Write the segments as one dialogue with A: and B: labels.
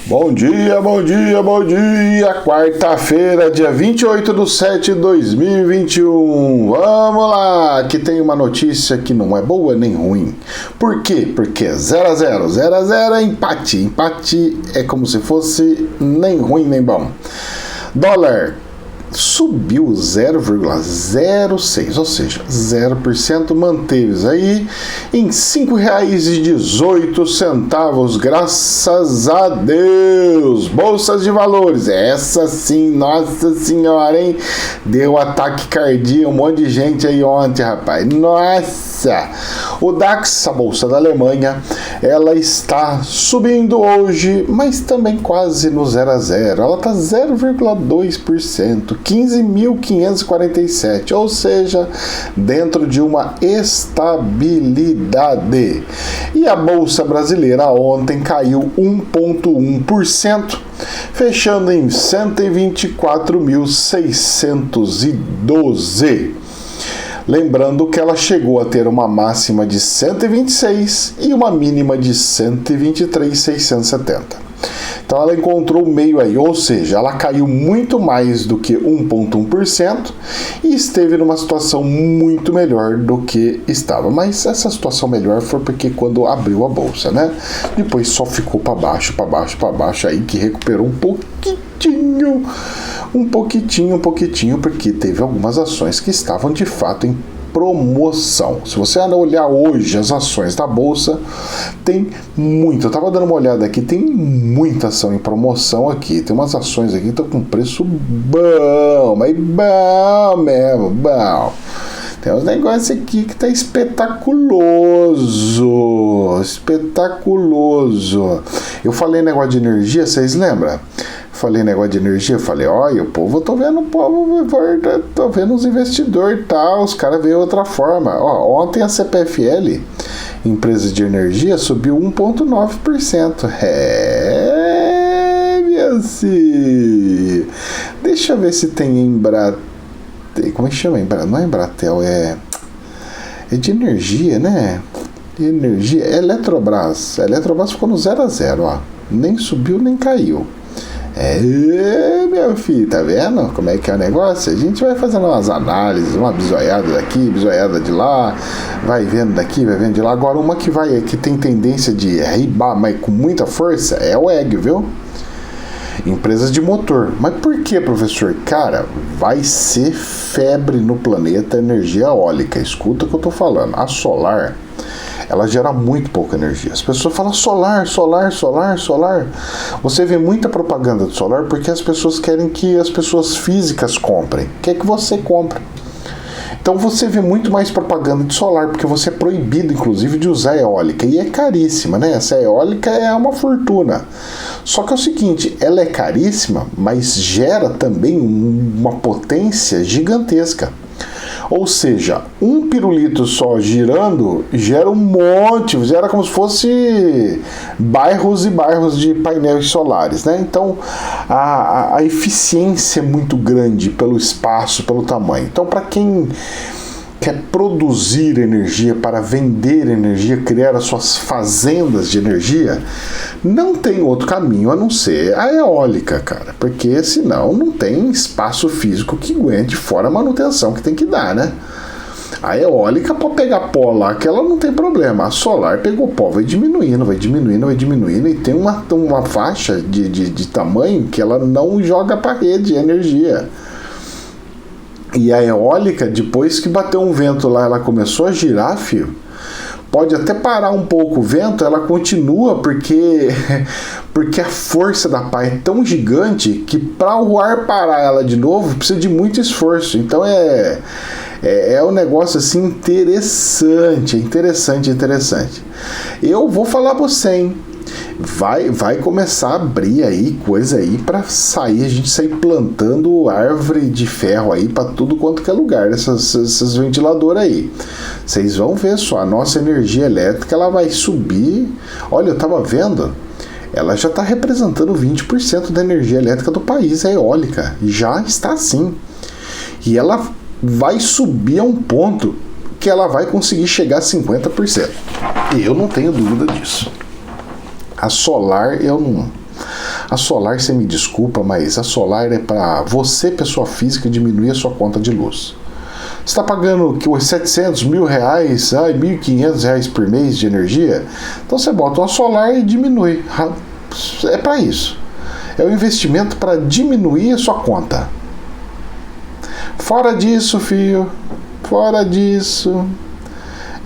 A: Bom dia, bom dia, bom dia! Quarta-feira, dia 28/7/2021. Vamos lá, que tem uma notícia que não é boa nem ruim. Por quê? Porque é 0x0. 0x0 é empate. Empate é como se fosse nem ruim nem bom. Dólar subiu 0,06, ou seja, 0%, manteve aí em R$ 5,18, graças a Deus. Bolsas de valores, essa sim, nossa senhora, hein? Deu ataque cardíaco, um monte de gente aí ontem, rapaz. Nossa! O DAX, a bolsa da Alemanha, ela está subindo hoje, mas também quase no 0 a 0. Ela está 0,2%. 15.547, ou seja, dentro de uma estabilidade. E a Bolsa Brasileira ontem caiu 1,1%, fechando em 124.612. Lembrando que ela chegou a ter uma máxima de 126 e uma mínima de 123.670. Então ela encontrou o meio aí, ou seja, ela caiu muito mais do que 1,1% e esteve numa situação muito melhor do que estava. Mas essa situação melhor foi porque quando abriu a bolsa, né? Depois só ficou para baixo, aí que recuperou um pouquitinho, porque teve algumas ações que estavam de fato em promoção. Se você olhar hoje as ações da bolsa, tem muito. Eu estava dando uma olhada aqui, tem muita ação em promoção aqui. Tem umas ações aqui que estão com preço bom, mas bom mesmo, bom. Tem uns negócios aqui que tá espetaculoso. Eu falei negócio de energia, vocês lembram? Falei negócio de energia, falei, olha, tô vendo os investidores e tal, os caras veem outra forma. Ó, ontem a CPFL, empresa de energia, subiu 1,9%. Minha filha. Deixa eu ver se tem como é que chama? Não é Embratel, é de energia, né? Energia, Eletrobras. A Eletrobras ficou no 0 a 0, ó. Nem subiu, nem caiu. Meu filho, tá vendo como é que é o negócio? A gente vai fazendo umas análises, uma bisoiada daqui, bisoiada de lá, vai vendo daqui, vai vendo de lá. Agora uma que tem tendência de ribar, mas com muita força, é o EG, viu? Empresas de motor. Mas por que, professor? Cara, vai ser febre no planeta energia eólica. Escuta o que eu tô falando. A solar, ela gera muito pouca energia. As pessoas falam solar. Você vê muita propaganda de solar porque as pessoas querem que as pessoas físicas comprem. Quer que você compre. Então você vê muito mais propaganda de solar, porque você é proibido, inclusive, de usar eólica. E é caríssima, né? Essa eólica é uma fortuna. Só que é o seguinte, ela é caríssima, mas gera também uma potência gigantesca. Ou seja, um pirulito só girando gera um monte, gera como se fosse bairros e bairros de painéis solares, né? Então a eficiência é muito grande pelo espaço, pelo tamanho. Então, para quem quer produzir energia para vender energia, criar as suas fazendas de energia, não tem outro caminho a não ser a eólica, cara, porque senão não tem espaço físico que aguente, fora a manutenção que tem que dar, né? A eólica pode pegar pó lá, que ela não tem problema. A solar pegou pó, vai diminuindo, e tem uma faixa de tamanho que ela não joga para a rede de energia. E a eólica, depois que bateu um vento lá, ela começou a girar, filho. Pode até parar um pouco o vento, ela continua porque a força da pá é tão gigante que para o ar parar ela de novo precisa de muito esforço. Então é um negócio assim interessante. Eu vou falar pra você, hein? Vai começar a abrir aí coisa aí pra sair, a gente sair plantando árvore de ferro aí pra tudo quanto que é lugar, esses ventiladores aí. Vocês vão ver só, a nossa energia elétrica ela vai subir. Olha, eu tava vendo, ela já está representando 20% da energia elétrica do país, a eólica, já está assim. E ela vai subir a um ponto que ela vai conseguir chegar a 50%. E eu não tenho dúvida disso. A solar, eu não... A Solar, você me desculpa, mas a Solar é para você, pessoa física, diminuir a sua conta de luz. Você está pagando os 700, R$1.000, R$1.500 por mês de energia? Então você bota uma Solar e diminui. É para isso. É um investimento para diminuir a sua conta. Fora disso, filho, fora disso,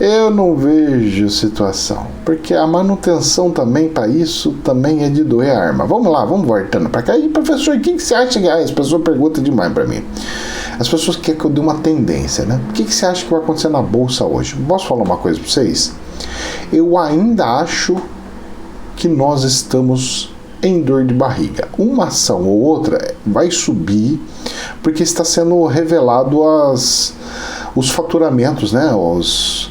A: eu não vejo situação. Porque a manutenção também para isso também é de doer a arma. Vamos lá, vamos voltando para cá. E professor, o que você acha que... as pessoas perguntam demais para mim. As pessoas querem que eu dê uma tendência, né? O que você acha que vai acontecer na bolsa hoje? Posso falar uma coisa para vocês? Eu ainda acho que nós estamos em dor de barriga. Uma ação ou outra vai subir porque está sendo revelado os faturamentos, né? Os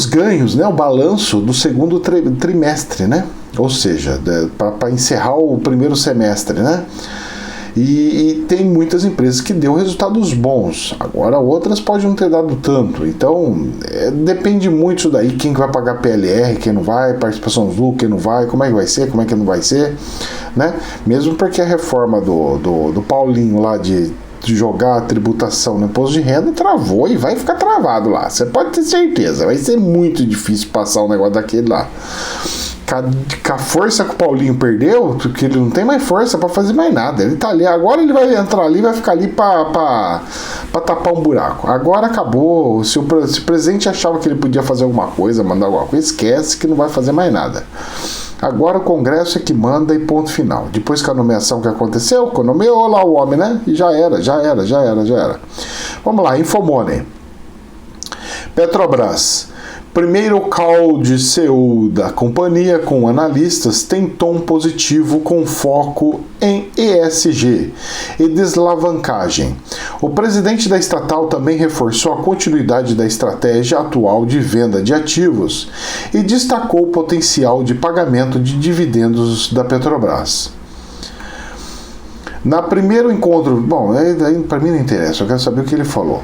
A: ganhos, né? O balanço do segundo trimestre, né? Ou seja, para encerrar o primeiro semestre, né? E tem muitas empresas que deu resultados bons. Agora outras podem não ter dado tanto. Então depende muito disso daí. Quem vai pagar PLR, quem não vai, participação dos lucros, quem não vai, como é que vai ser, como é que não vai ser, né? Mesmo porque a reforma do Paulinho lá de jogar a tributação no imposto de renda travou e vai ficar travado lá. Você pode ter certeza. Vai ser muito difícil passar um negócio daquele lá. Com a força que o Paulinho perdeu, porque ele não tem mais força para fazer mais nada. Ele tá ali, agora ele vai entrar ali, vai ficar ali para tapar um buraco. Agora acabou. Se o presidente achava que ele podia fazer alguma coisa, mandar alguma coisa, esquece que não vai fazer mais nada. Agora o Congresso é que manda e ponto final. Depois que a nomeação que aconteceu, nomeou lá o homem, né? E já era. Vamos lá, Infomoney. Petrobras. Primeiro call de CEO da companhia com analistas tem tom positivo com foco em ESG e desalavancagem. O presidente da estatal também reforçou a continuidade da estratégia atual de venda de ativos e destacou o potencial de pagamento de dividendos da Petrobras. Na primeiro encontro, para mim não interessa, eu quero saber o que ele falou.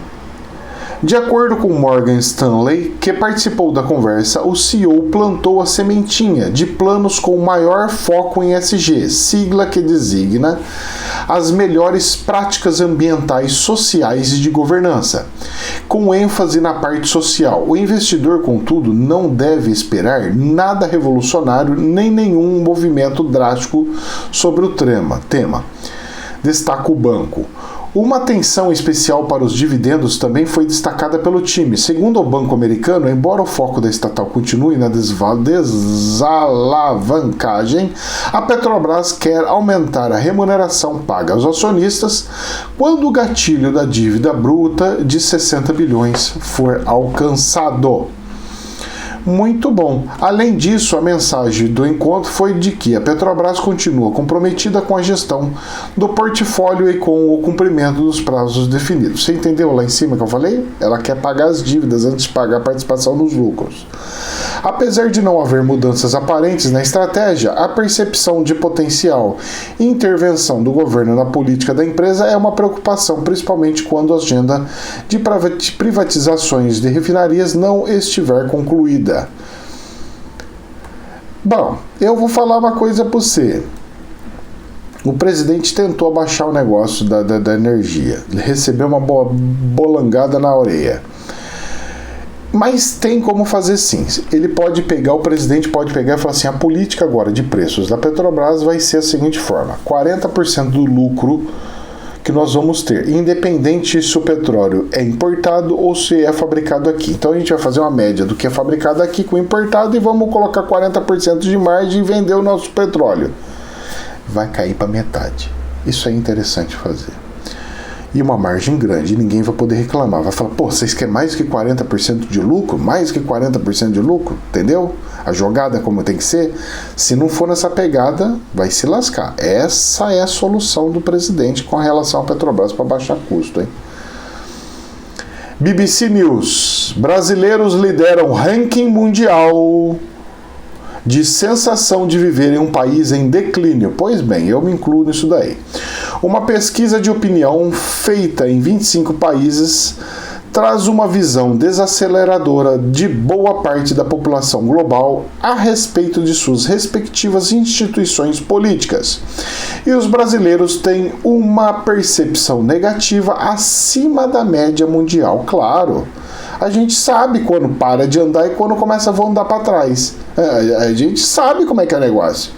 A: De acordo com Morgan Stanley, que participou da conversa, o CEO plantou a sementinha de planos com maior foco em ESG, sigla que designa as melhores práticas ambientais, sociais e de governança, com ênfase na parte social. O investidor, contudo, não deve esperar nada revolucionário nem nenhum movimento drástico sobre o tema. Destaca o banco. Uma atenção especial para os dividendos também foi destacada pelo time. Segundo o Banco Americano, embora o foco da estatal continue na desalavancagem, a Petrobras quer aumentar a remuneração paga aos acionistas quando o gatilho da dívida bruta de 60 bilhões for alcançado. Muito bom. Além disso, a mensagem do encontro foi de que a Petrobras continua comprometida com a gestão do portfólio e com o cumprimento dos prazos definidos. Você entendeu lá em cima que eu falei? Ela quer pagar as dívidas antes de pagar a participação nos lucros. Apesar de não haver mudanças aparentes na estratégia, a percepção de potencial intervenção do governo na política da empresa é uma preocupação, principalmente quando a agenda de privatizações de refinarias não estiver concluída. Bom, eu vou falar uma coisa para você. O presidente tentou abaixar o negócio da energia. Ele recebeu uma bolangada na orelha. Mas tem como fazer sim. O presidente pode pegar e falar assim, a política agora de preços da Petrobras vai ser a seguinte forma, 40% do lucro que nós vamos ter, independente se o petróleo é importado ou se é fabricado aqui. Então a gente vai fazer uma média do que é fabricado aqui com o importado e vamos colocar 40% de margem e vender o nosso petróleo. Vai cair para metade. Isso é interessante fazer. E uma margem grande, ninguém vai poder reclamar. Vai falar, vocês querem mais que 40% de lucro? Mais que 40% de lucro? Entendeu? A jogada como tem que ser. Se não for nessa pegada, vai se lascar. Essa é a solução do presidente com relação à Petrobras para baixar custo, hein? BBC News. Brasileiros lideram ranking mundial de sensação de viver em um país em declínio. Pois bem, eu me incluo nisso daí. Uma pesquisa de opinião feita em 25 países traz uma visão desaceleradora de boa parte da população global a respeito de suas respectivas instituições políticas. E os brasileiros têm uma percepção negativa acima da média mundial, claro. A gente sabe quando para de andar e quando começa a andar para trás. A gente sabe como é que é o negócio.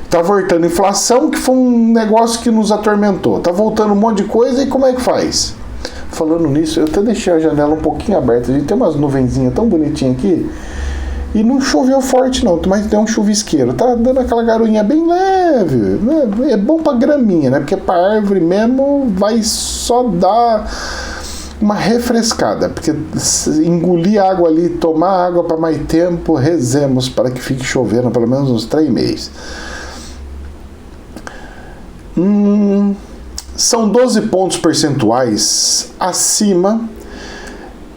A: Tá voltando inflação, que foi um negócio que nos atormentou. Tá voltando um monte de coisa, e como é que faz? Falando nisso, eu até deixei a janela um pouquinho aberta. A gente tem umas nuvenzinhas tão bonitinhas aqui. E não choveu forte não, mas tem um chuvisqueiro. Tá dando aquela garoinha bem leve, né? É bom pra graminha, né? Porque pra árvore mesmo vai só dar uma refrescada. Porque engolir água ali, tomar água para mais tempo, rezemos para que fique chovendo pelo menos uns 3 meses. São 12 pontos percentuais acima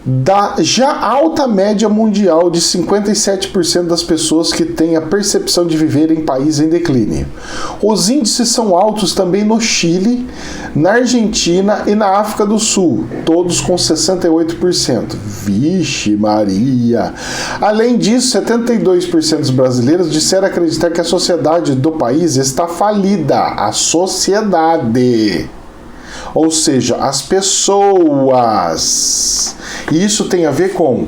A: da já alta média mundial de 57% das pessoas que têm a percepção de viver em país em declínio. Os índices são altos também no Chile, na Argentina e na África do Sul, todos com 68%. Vixe Maria! Além disso, 72% dos brasileiros disseram acreditar que a sociedade do país está falida. A sociedade. Ou seja, as pessoas. E isso tem a ver com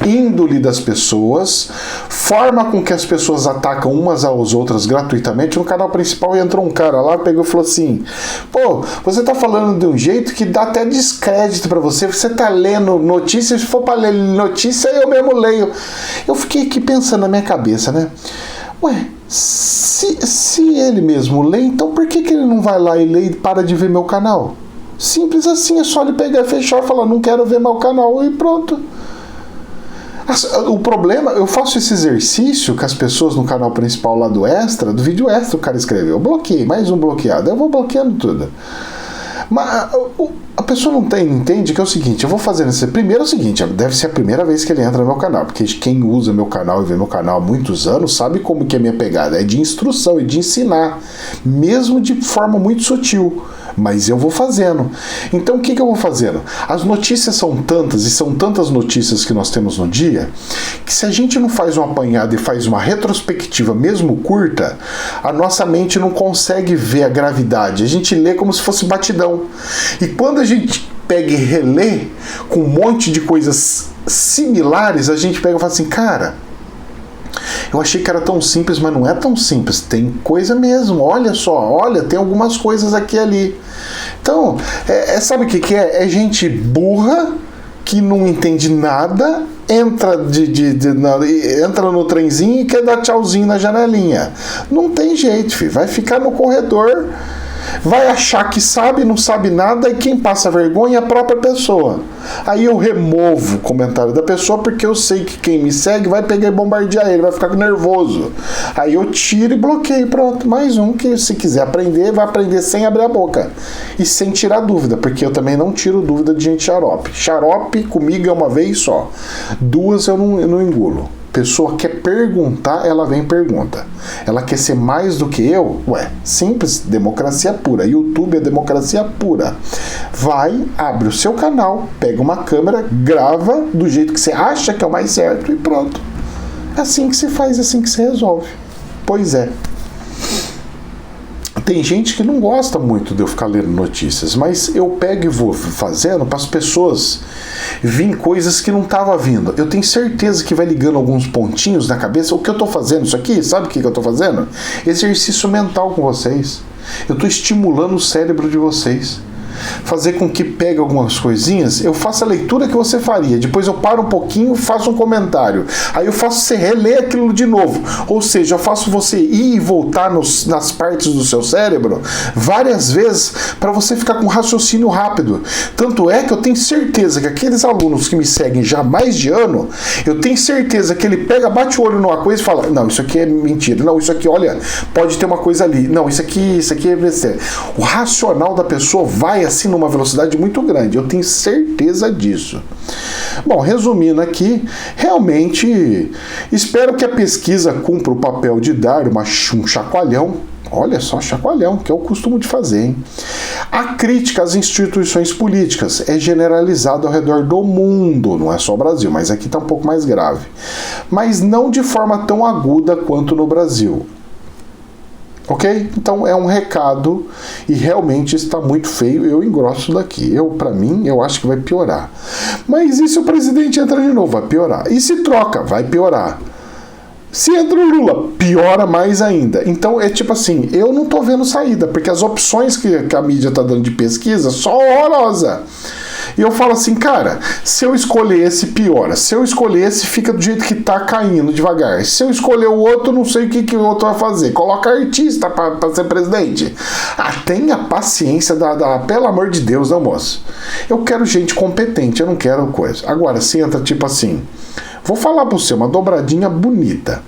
A: índole das pessoas, forma com que as pessoas atacam umas às outras gratuitamente. No canal principal entrou um cara lá, pegou e falou assim: pô, você tá falando de um jeito que dá até descrédito pra você. Você tá lendo notícia, se for pra ler notícia, eu mesmo leio. Eu fiquei aqui pensando na minha cabeça, né? Ué, se ele mesmo lê, então por que ele não vai lá e lê e para de ver meu canal? Simples assim, é só ele pegar, fechar e falar, não quero ver meu canal, e pronto. O problema, eu faço esse exercício com as pessoas no canal principal lá do Extra, do vídeo Extra, o cara escreveu, eu bloqueei, mais um bloqueado, eu vou bloqueando tudo. Mas a pessoa não entende que é o seguinte, eu vou fazendo isso. Primeiro é o seguinte, deve ser a primeira vez que ele entra no meu canal, porque quem usa meu canal e vê meu canal há muitos anos sabe como que é a minha pegada, é de instrução e de ensinar, mesmo de forma muito sutil, mas eu vou fazendo. Então o que eu vou fazendo? As notícias são tantas, e são tantas notícias que nós temos no dia, que se a gente não faz um apanhado e faz uma retrospectiva, mesmo curta, a nossa mente não consegue ver a gravidade, a gente lê como se fosse batidão. E quando a gente pega e relê com um monte de coisas similares, a gente pega e fala assim, cara, eu achei que era tão simples, mas não é tão simples, tem coisa mesmo, olha só, olha, tem algumas coisas aqui e ali. Então, sabe o que é? É gente burra, que não entende nada, entra no trenzinho e quer dar tchauzinho na janelinha. Não tem jeito, filho. Vai ficar no corredor, vai achar que sabe, não sabe nada, e quem passa vergonha é a própria pessoa. Aí eu removo o comentário da pessoa, porque eu sei que quem me segue vai pegar e bombardear ele, vai ficar nervoso. Aí eu tiro e bloqueio, pronto, mais um que se quiser aprender, vai aprender sem abrir a boca e sem tirar dúvida, porque eu também não tiro dúvida de gente xarope. Xarope comigo é uma vez só, 2 eu não engulo. Pessoa quer perguntar, ela vem e pergunta. Ela quer ser mais do que eu? Ué, simples, democracia pura. YouTube é democracia pura. Vai, abre o seu canal, pega uma câmera, grava do jeito que você acha que é o mais certo e pronto. É assim que se faz, é assim que se resolve. Pois é. Tem gente que não gosta muito de eu ficar lendo notícias, mas eu pego e vou fazendo para as pessoas virem coisas que não estavam vindo. Eu tenho certeza que vai ligando alguns pontinhos na cabeça. O que eu estou fazendo isso aqui, sabe o que eu estou fazendo? Exercício mental com vocês. Eu estou estimulando o cérebro de vocês. Fazer com que pegue algumas coisinhas, eu faço a leitura que você faria, depois eu paro um pouquinho, faço um comentário, aí eu faço você reler aquilo de novo, ou seja, eu faço você ir e voltar nas partes do seu cérebro várias vezes para você ficar com raciocínio rápido. Tanto é que eu tenho certeza que aqueles alunos que me seguem já há mais de ano, eu tenho certeza que ele pega, bate o olho numa coisa e fala, não, isso aqui é mentira, não, isso aqui, olha, pode ter uma coisa ali, não, isso aqui é besteira. O racional da pessoa vai assim numa velocidade muito grande, eu tenho certeza disso. Bom, resumindo aqui, realmente espero que a pesquisa cumpra o papel de dar um chacoalhão Olha só, chacoalhão, que eu costumo de fazer, hein? A crítica às instituições políticas é generalizada ao redor do mundo, não é só o Brasil, mas aqui está um pouco mais grave. Mas não de forma tão aguda quanto no Brasil. Ok? Então é um recado e realmente está muito feio. Eu engrosso daqui. Para mim, eu acho que vai piorar. Mas e se o presidente entra de novo? Vai piorar. E se troca? Vai piorar. Se entra o Lula, piora mais ainda. Então é tipo assim, eu não tô vendo saída, porque as opções que a mídia tá dando de pesquisa só horrorosa. E eu falo assim, cara, se eu escolher esse, piora. Se eu escolher esse, fica do jeito que tá, caindo devagar. Se eu escolher o outro, não sei o que o outro vai fazer. Coloca artista pra ser presidente. Tenha paciência pelo amor de Deus, não, moço. Eu quero gente competente, eu não quero coisa. Agora, se entra tipo assim, vou falar pra você, uma dobradinha bonita.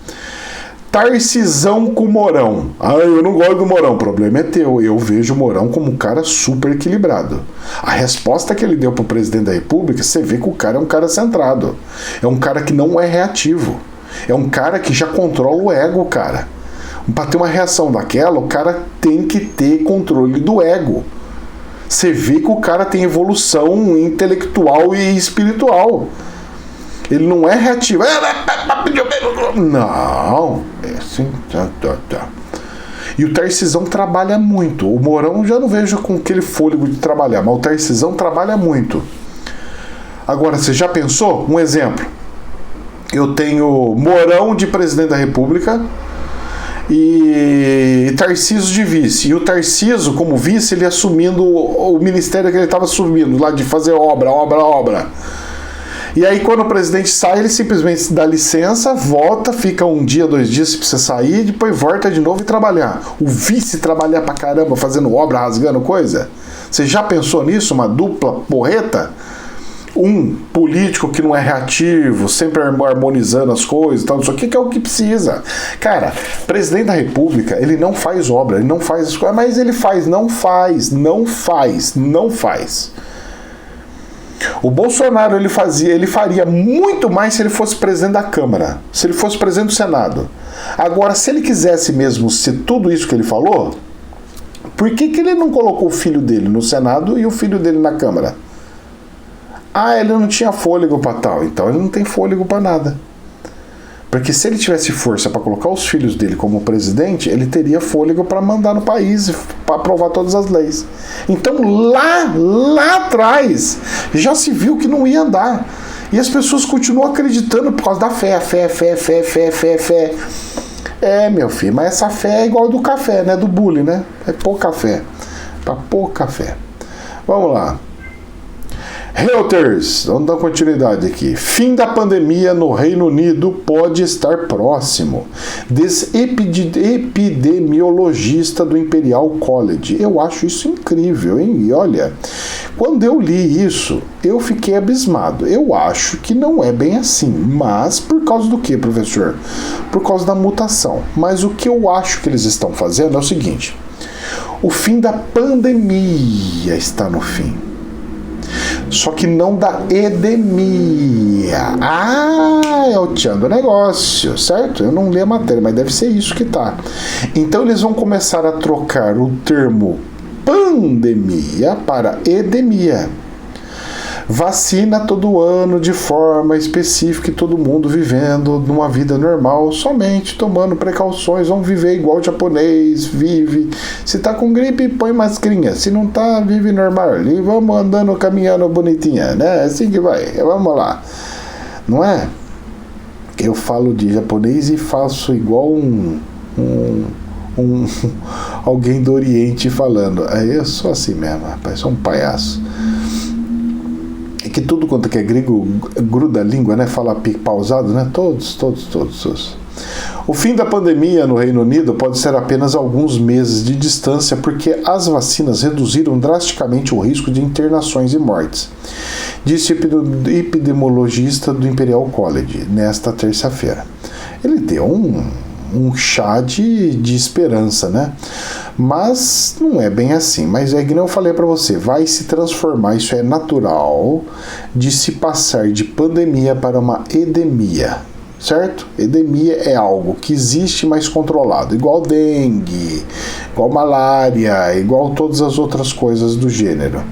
A: Tarcisão com Mourão. Eu não gosto do Mourão, o problema é teu. Eu vejo o Mourão como um cara super equilibrado. A resposta que ele deu pro presidente da República, você vê que o cara é um cara centrado. É um cara que não é reativo. É um cara que já controla o ego, cara. Pra ter uma reação daquela, o cara tem que ter controle do ego. Você vê que o cara tem evolução intelectual e espiritual. Ele não é reativo. Não. É assim. Tá. E o Tarcisão trabalha muito. O Mourão já não vejo com aquele fôlego de trabalhar, mas o Tarcisão trabalha muito. Agora, você já pensou? Um exemplo. Eu tenho Mourão de presidente da República e Tarcísio de vice. E o Tarcísio, como vice, ele assumindo o ministério que ele estava assumindo, lá de fazer obra. E aí quando o presidente sai, ele simplesmente dá licença, volta, fica um dia, 2 dias se precisa sair, depois volta de novo e trabalhar. O vice trabalhar pra caramba, fazendo obra, rasgando coisa. Você já pensou nisso? Uma dupla porreta? Um político que não é reativo, sempre harmonizando as coisas, tal, não sei o que é o que precisa. Cara, presidente da República, ele não faz obra, ele não faz as coisas, mas ele faz, não faz. O Bolsonaro ele faria muito mais se ele fosse presidente da Câmara, se ele fosse presidente do Senado. Agora, se ele quisesse mesmo ser tudo isso que ele falou, por que ele não colocou o filho dele no Senado e o filho dele na Câmara? Ele não tinha fôlego para tal, então ele não tem fôlego para nada. Porque se ele tivesse força para colocar os filhos dele como presidente, ele teria fôlego para mandar no país, para aprovar todas as leis. Então lá atrás já se viu que não ia andar. E as pessoas continuam acreditando por causa da fé. Meu filho, mas essa fé é igual do café, né? Do bule, né? É pouca fé. Para pouca fé. Vamos lá. Reuters, vamos dar continuidade aqui. Fim da pandemia no Reino Unido pode estar próximo. Diz epidemiologista do Imperial College. Eu acho isso incrível, hein? E olha, quando eu li isso, eu fiquei abismado. Eu acho que não é bem assim. Mas por causa do que, professor? Por causa da mutação. Mas o que eu acho que eles estão fazendo é o seguinte. O fim da pandemia está no fim. Só que não da edemia. É o tchan do negócio, certo? Eu não li a matéria, mas deve ser isso que tá. Então eles vão começar a trocar o termo pandemia para edemia. Vacina todo ano de forma específica e todo mundo vivendo numa vida normal, somente tomando precauções. Vamos viver igual o japonês vive. Se tá com gripe, põe mascarinha. Se não tá, vive normal. E vamos andando, caminhando bonitinha, né? Assim que vai. Vamos lá. Não é? Eu falo de japonês e faço igual alguém do Oriente falando. Eu sou assim mesmo, rapaz. Sou um palhaço. É que tudo quanto que é grego gruda a língua, né? Fala pausado, né? Todos. O fim da pandemia no Reino Unido pode ser apenas alguns meses de distância, porque as vacinas reduziram drasticamente o risco de internações e mortes, disse o epidemiologista do Imperial College nesta terça-feira. Ele deu um chá de esperança, né? Mas não é bem assim. Mas é que eu falei para você, vai se transformar, isso é natural, de se passar de pandemia para uma endemia. certo? Endemia é algo que existe, mas controlado, igual dengue, igual malária, igual todas as outras coisas do gênero.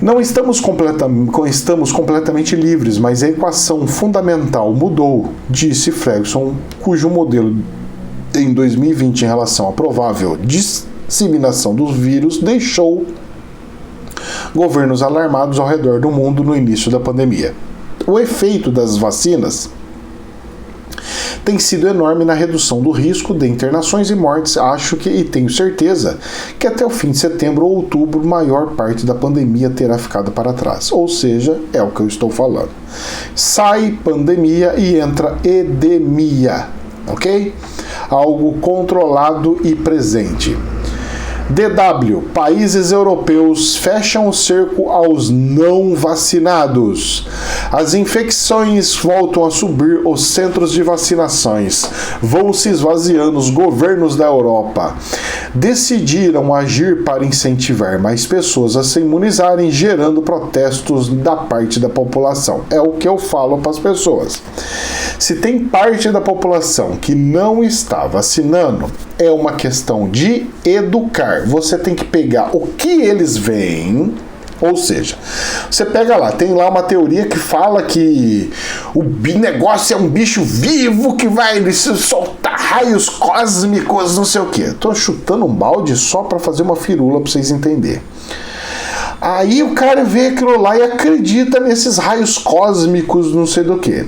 A: Não estamos completamente livres, mas a equação fundamental mudou, disse Ferguson, cujo modelo em 2020 em relação à provável disseminação dos vírus deixou governos alarmados ao redor do mundo no início da pandemia. O efeito das vacinas tem sido enorme na redução do risco de internações e mortes. Acho que, e tenho certeza, que até o fim de setembro ou outubro, maior parte da pandemia terá ficado para trás. Ou seja, é o que eu estou falando. Sai pandemia e entra endemia, ok? Algo controlado e presente. DW, países europeus fecham o cerco aos não vacinados. As infecções voltam a subir, os centros de vacinações vão se esvaziando. Os governos da Europa decidiram agir para incentivar mais pessoas a se imunizarem, gerando protestos da parte da população. É o que eu falo para as pessoas. Se tem parte da população que não está vacinando, é uma questão de educar. Você tem que pegar o que eles veem, ou seja, você pega lá, tem lá uma teoria que fala que o negócio é um bicho vivo que vai soltar raios cósmicos, não sei o que. Tô chutando um balde só para fazer uma firula para vocês entenderem. Aí o cara vê aquilo lá e acredita nesses raios cósmicos, não sei do que.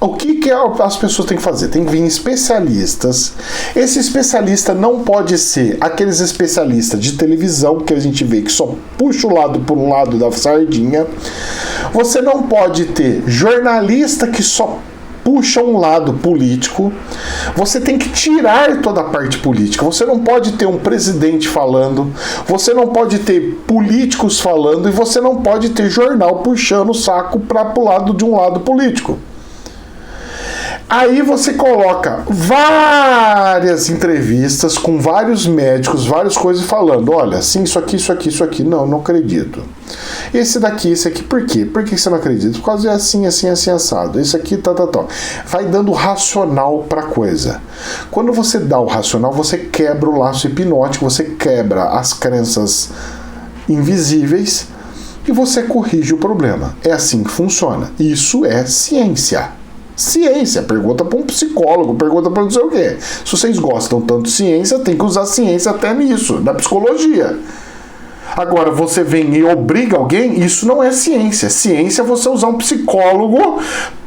A: O que as pessoas têm que fazer? Tem que vir especialistas. Esse especialista não pode ser aqueles especialistas de televisão que a gente vê que só puxa o lado por um lado da sardinha. Você não pode ter jornalista que só puxa um lado político. Você tem que tirar toda a parte política. Você não pode ter um presidente falando, você não pode ter políticos falando e você não pode ter jornal puxando o saco para o lado de um lado político. Aí você coloca várias entrevistas com vários médicos, várias coisas falando, olha, sim, isso aqui, não acredito. Esse daqui, esse aqui, por quê? Por que você não acredita? Por causa é assim, assado. Esse aqui, tá. Vai dando racional pra coisa. Quando você dá o racional, você quebra o laço hipnótico, você quebra as crenças invisíveis e você corrige o problema. É assim que funciona. Isso é ciência. Ciência, pergunta para um psicólogo, pergunta para não sei o quê. Se vocês gostam tanto de ciência, tem que usar ciência até nisso, da psicologia. Agora, você vem e obriga alguém, isso não é ciência. Ciência é você usar um psicólogo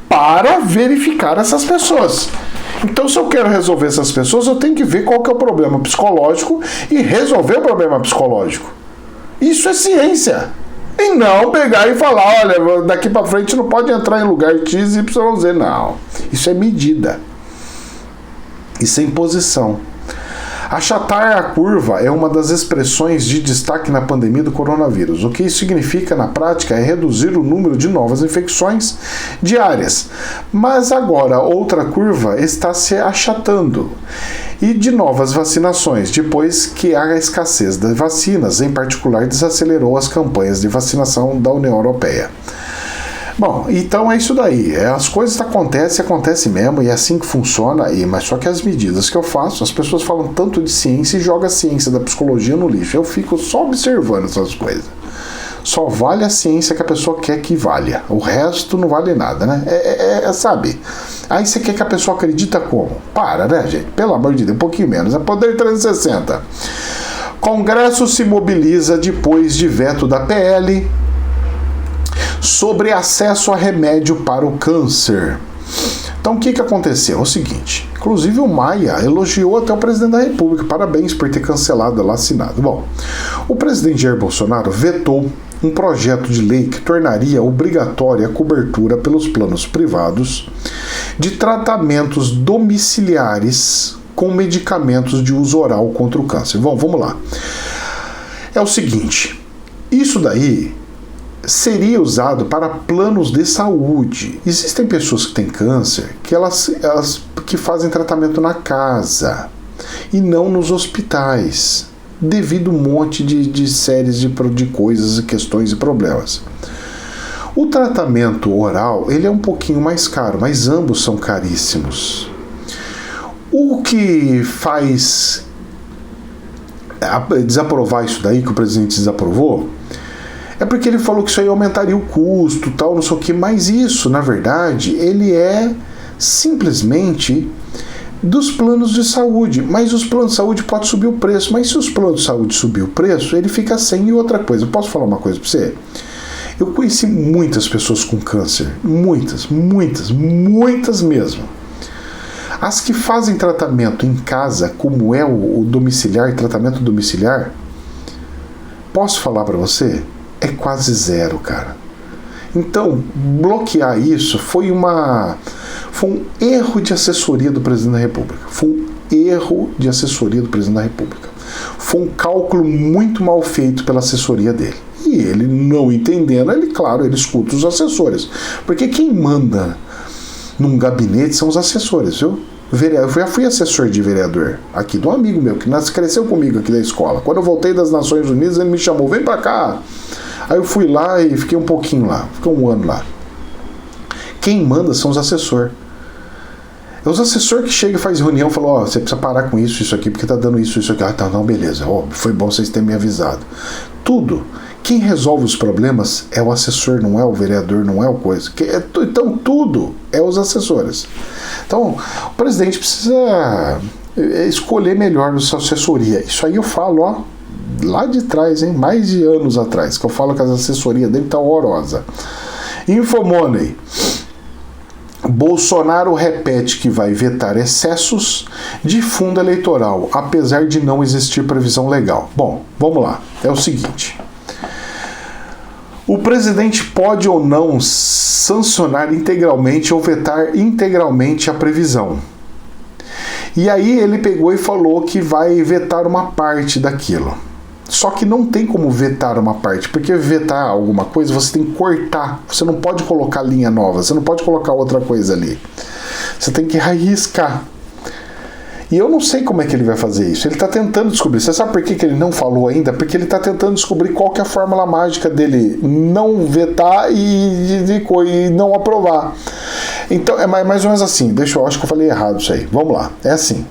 A: para verificar essas pessoas. Então, se eu quero resolver essas pessoas, eu tenho que ver qual que é o problema psicológico e resolver o problema psicológico. Isso é ciência. E não pegar e falar, olha, daqui para frente não pode entrar em lugar X, Y, Z. Não. Isso é medida. Isso é imposição. Achatar a curva é uma das expressões de destaque na pandemia do coronavírus. O que isso significa na prática é reduzir o número de novas infecções diárias. Mas agora outra curva está se achatando. E de novas vacinações, depois que a escassez das vacinas, em particular, desacelerou as campanhas de vacinação da União Europeia. Bom, então é isso daí. As coisas acontecem mesmo, e é assim que funciona, mas só que as medidas que eu faço, as pessoas falam tanto de ciência e jogam a ciência da psicologia no lixo. Eu fico só observando essas coisas. Só vale a ciência que a pessoa quer que valha. O resto não vale nada, né? Sabe? Aí você quer que a pessoa acredita como? Para, né, gente? Pelo amor de Deus, um pouquinho menos. É poder 360. Congresso se mobiliza depois de veto da PL sobre acesso a remédio para o câncer. Então o que aconteceu? É o seguinte, inclusive o Maia elogiou até o presidente da República, parabéns por ter cancelado lá assinado. Bom, o presidente Jair Bolsonaro vetou um projeto de lei que tornaria obrigatória a cobertura pelos planos privados de tratamentos domiciliares com medicamentos de uso oral contra o câncer. Bom, vamos lá. É o seguinte, isso daí seria usado para planos de saúde. Existem pessoas que têm câncer que elas que fazem tratamento na casa e não nos hospitais, devido a um monte de séries de coisas, questões e problemas. O tratamento oral, ele é um pouquinho mais caro, mas ambos são caríssimos. O que faz desaprovar isso daí, que o presidente desaprovou, é porque ele falou que isso aí aumentaria o custo, tal, não sei o que, mas isso, na verdade, ele é simplesmente dos planos de saúde, mas os planos de saúde podem subir o preço, mas se os planos de saúde subir o preço, ele fica sem. E outra coisa, eu posso falar uma coisa para você? Eu conheci muitas pessoas com câncer, muitas mesmo. As que fazem tratamento em casa, como é o domiciliar, tratamento domiciliar, posso falar para você? É quase zero, cara. Então, bloquear isso foi um erro de assessoria do presidente da República. Foi um erro de assessoria do presidente da República. Foi um cálculo muito mal feito pela assessoria dele. E ele, não entendendo, ele escuta os assessores. Porque quem manda num gabinete são os assessores, viu? Eu já fui assessor de vereador aqui de um amigo meu que cresceu comigo aqui da escola. Quando eu voltei das Nações Unidas, ele me chamou, vem pra cá. Aí eu fui lá e fiquei um pouquinho lá, fiquei um ano lá. Quem manda são os assessores. É os assessores que chegam e fazem reunião e falam, ó, você precisa parar com isso aqui, porque tá dando isso aqui. Ah, tá, não, beleza. Ó, foi bom vocês terem me avisado. Tudo. Quem resolve os problemas é o assessor, não é o vereador, não é o coisa. Então tudo é os assessores. Então, o presidente precisa escolher melhor a sua assessoria. Isso aí eu falo, ó, lá de trás, hein? Mais de anos atrás, que eu falo que a assessoria dele tá horrorosa. Infomoney. Bolsonaro repete que vai vetar excessos de fundo eleitoral, apesar de não existir previsão legal. Bom, vamos lá. É o seguinte. O presidente pode ou não sancionar integralmente ou vetar integralmente a previsão. E aí ele pegou e falou que vai vetar uma parte daquilo. Só que não tem como vetar uma parte, porque vetar alguma coisa você tem que cortar. Você não pode colocar linha nova, você não pode colocar outra coisa ali. Você tem que riscar. E eu não sei como é que ele vai fazer isso. Ele está tentando descobrir. Você sabe por que ele não falou ainda? Porque ele está tentando descobrir qual que é a fórmula mágica dele não vetar e não aprovar. Então, é mais ou menos assim. Eu acho que eu falei errado isso aí. Vamos lá. É assim.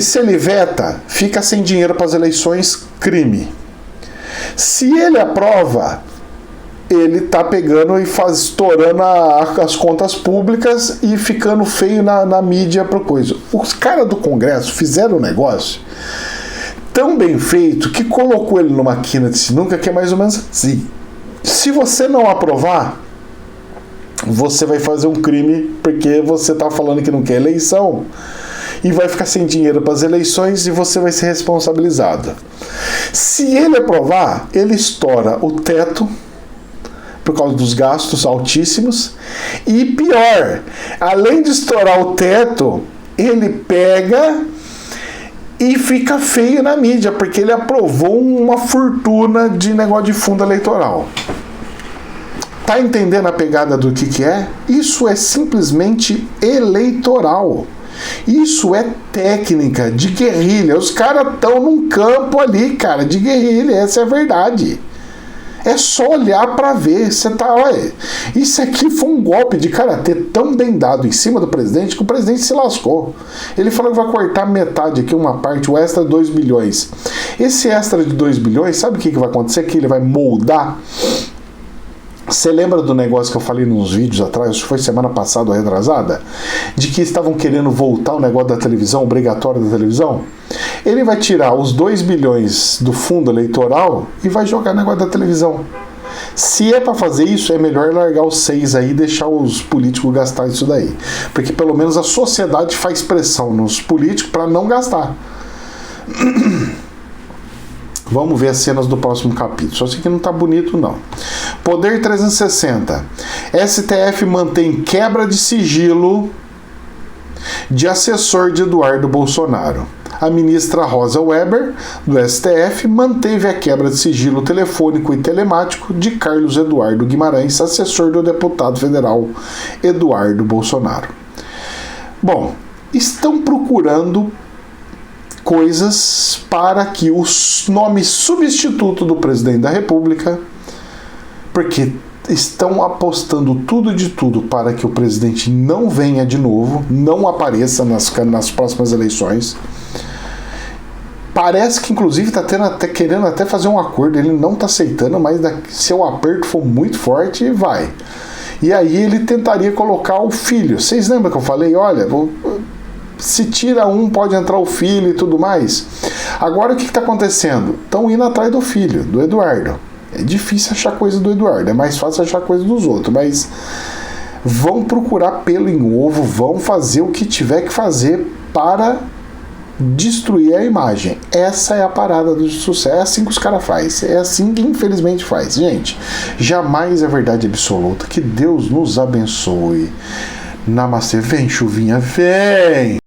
A: Se ele veta, fica sem dinheiro para as eleições, crime. Se ele aprova, ele tá pegando e estourando as contas públicas e ficando feio na mídia para coisa. Os caras do Congresso fizeram um negócio tão bem feito que colocou ele numa quina de sinuca que é mais ou menos assim. Se você não aprovar, você vai fazer um crime porque você tá falando que não quer eleição e vai ficar sem dinheiro para as eleições e você vai ser responsabilizado. Se ele aprovar, ele estoura o teto por causa dos gastos altíssimos. E pior, além de estourar o teto, ele pega e fica feio na mídia, porque ele aprovou uma fortuna de negócio de fundo eleitoral. Tá entendendo a pegada do que é? Isso é simplesmente eleitoral. Isso é técnica de guerrilha. Os caras estão num campo ali, cara, de guerrilha. Essa é a verdade. É só olhar para ver. Você tá, olha, isso aqui foi um golpe de karatê tão bem dado em cima do presidente que o presidente se lascou. Ele falou que vai cortar metade aqui, uma parte, o extra 2 bilhões. Esse extra de 2 bilhões, sabe o que vai acontecer? Que ele vai moldar. Você lembra do negócio que eu falei nos vídeos atrás, acho que foi semana passada ou retrasada, de que estavam querendo voltar o negócio da televisão, obrigatório da televisão? Ele vai tirar os 2 bilhões do fundo eleitoral e vai jogar o negócio da televisão. Se é para fazer isso, é melhor largar os 6 aí e deixar os políticos gastar isso daí. Porque pelo menos a sociedade faz pressão nos políticos para não gastar. Vamos ver as cenas do próximo capítulo. Só sei que não tá bonito, não. Poder 360. STF mantém quebra de sigilo de assessor de Eduardo Bolsonaro. A ministra Rosa Weber, do STF, manteve a quebra de sigilo telefônico e telemático de Carlos Eduardo Guimarães, assessor do deputado federal Eduardo Bolsonaro. Bom, estão procurando coisas para que o nome substituto do presidente da República porque estão apostando tudo de tudo para que o presidente não venha de novo, não apareça nas próximas eleições. Parece que inclusive está querendo até fazer um acordo, ele não está aceitando, mas se o aperto for muito forte, vai. E aí ele tentaria colocar o filho. Vocês lembram que eu falei, olha, se tira um, pode entrar o filho e tudo mais? Agora o que está acontecendo? Estão indo atrás do filho, do Eduardo. É difícil achar coisa do Eduardo, é mais fácil achar coisa dos outros, mas vão procurar pelo em ovo, vão fazer o que tiver que fazer para destruir a imagem. Essa é a parada do sucesso. É assim que os caras fazem. É assim que infelizmente faz. Gente, jamais é verdade absoluta. Que Deus nos abençoe. Namastê. Vem, chuvinha, vem!